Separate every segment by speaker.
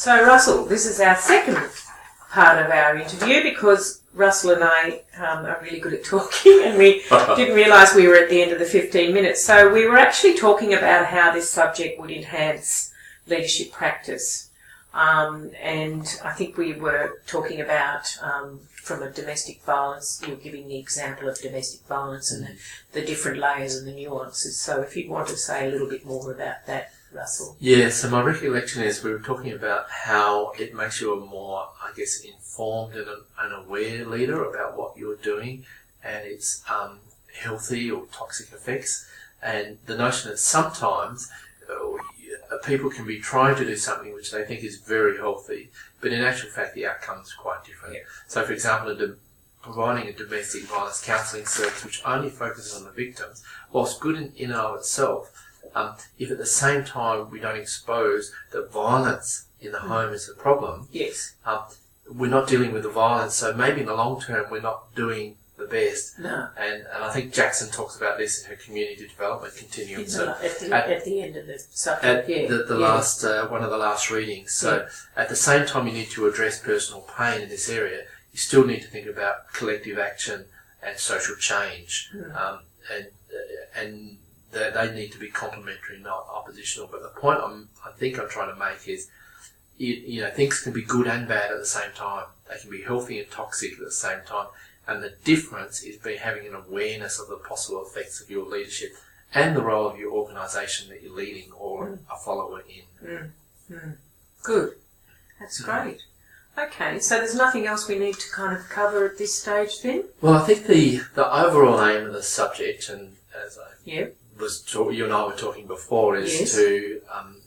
Speaker 1: So Russell, this is our second part of our interview because Russell and I are really good at talking and we didn't realise we were at the end of the 15 minutes. So we were actually talking about how this subject would enhance leadership practice. And I think we were talking about from a domestic violence, you were giving the example of domestic violence and the different layers and the nuances. So if you'd want to say a little bit more about that, Russell.
Speaker 2: Yeah, so my recollection is we were talking about how it makes you a more, I guess, informed and an aware leader about what you're doing and its healthy or toxic effects. And the notion that sometimes people can be trying to do something which they think is very healthy, but in actual fact the outcome is quite different. Yeah. So for example, providing a domestic violence counselling service which only focuses on the victims, whilst good in and of itself, if at the same time we don't expose that violence in the home is a problem,
Speaker 1: yes,
Speaker 2: we're not dealing with the violence, so maybe in the long term we're not doing the best.
Speaker 1: No.
Speaker 2: And I think Jackson talks about this in her community development continuum. So
Speaker 1: at the end of the subject,
Speaker 2: the last one of the last readings. So at the same time you need to address personal pain in this area, you still need to think about collective action and social change, and they need to be complementary, not oppositional. But the point I think I'm trying to make is, you know, things can be good and bad at the same time. They can be healthy and toxic at the same time. And the difference is having an awareness of the possible effects of your leadership and the role of your organisation that you're leading or a follower in.
Speaker 1: Good. That's great. Okay, so there's nothing else we need to kind of cover at this stage then?
Speaker 2: Well, I think the overall aim of the subject, and as you and I were talking before, is to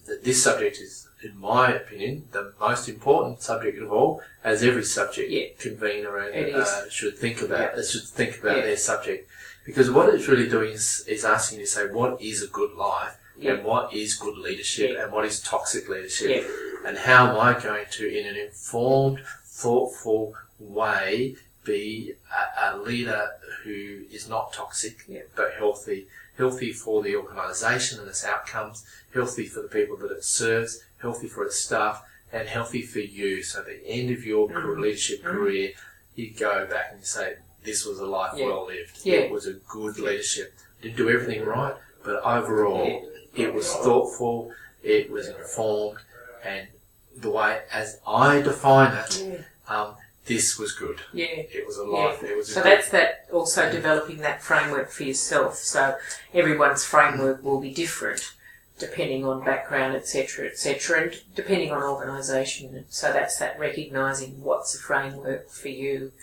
Speaker 2: that this subject is, in my opinion, the most important subject of all, as every subject convener should think about. Should think about their subject, because what it's really doing is asking you to say what is a good life, and what is good leadership, and what is toxic leadership, and how am I going to, in an informed, thoughtful way, be a leader who is not toxic but healthy for the organisation and its outcomes, healthy for the people that it serves, healthy for its staff, and healthy for you. So at the end of your leadership career, you go back and you say, this was a life well lived. It was a good leadership. Didn't do everything right, but overall it was thoughtful, it was informed, and the way, as I define it, this was good. Yeah. It was a life. It was
Speaker 1: so that's that also developing that framework for yourself. So everyone's framework will be different depending on background, etc., and depending on organisation. So that's that recognising what's a framework for you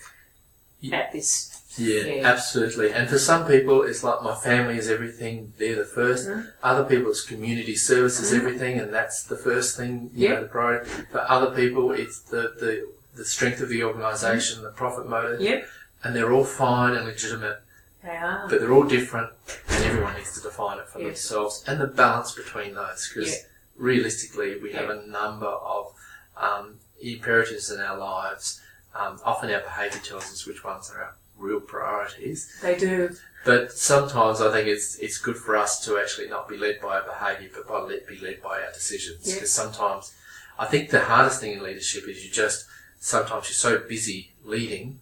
Speaker 1: at this.
Speaker 2: Yeah, absolutely. And for some people, it's like my family is everything. They're the first. Other people, it's community service is everything, and that's the first thing. You know, the priority. For other people, it's the strength of the organisation, the profit motive, and they're all fine and legitimate.
Speaker 1: They are.
Speaker 2: But they're all different, and everyone needs to define it for themselves, and the balance between those, because realistically we have a number of imperatives in our lives. Often our behaviour tells us which ones are our real priorities.
Speaker 1: They do.
Speaker 2: But sometimes I think it's good for us to actually not be led by our behaviour, but be led by our decisions, because sometimes I think the hardest thing in leadership is sometimes you're so busy leading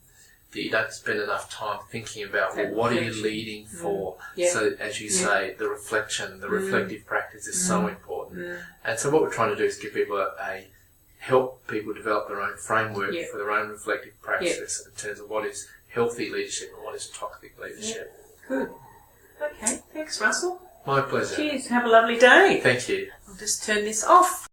Speaker 2: that you don't spend enough time thinking about, well, what are you leading for? So, as you say, the reflection, the reflective practice is so important. And so what we're trying to do is give people help people develop their own framework for their own reflective practice in terms of what is healthy leadership and what is toxic leadership.
Speaker 1: Good. Okay, thanks Russell.
Speaker 2: My pleasure.
Speaker 1: Cheers, have a lovely day.
Speaker 2: Thank you.
Speaker 1: I'll just turn this off.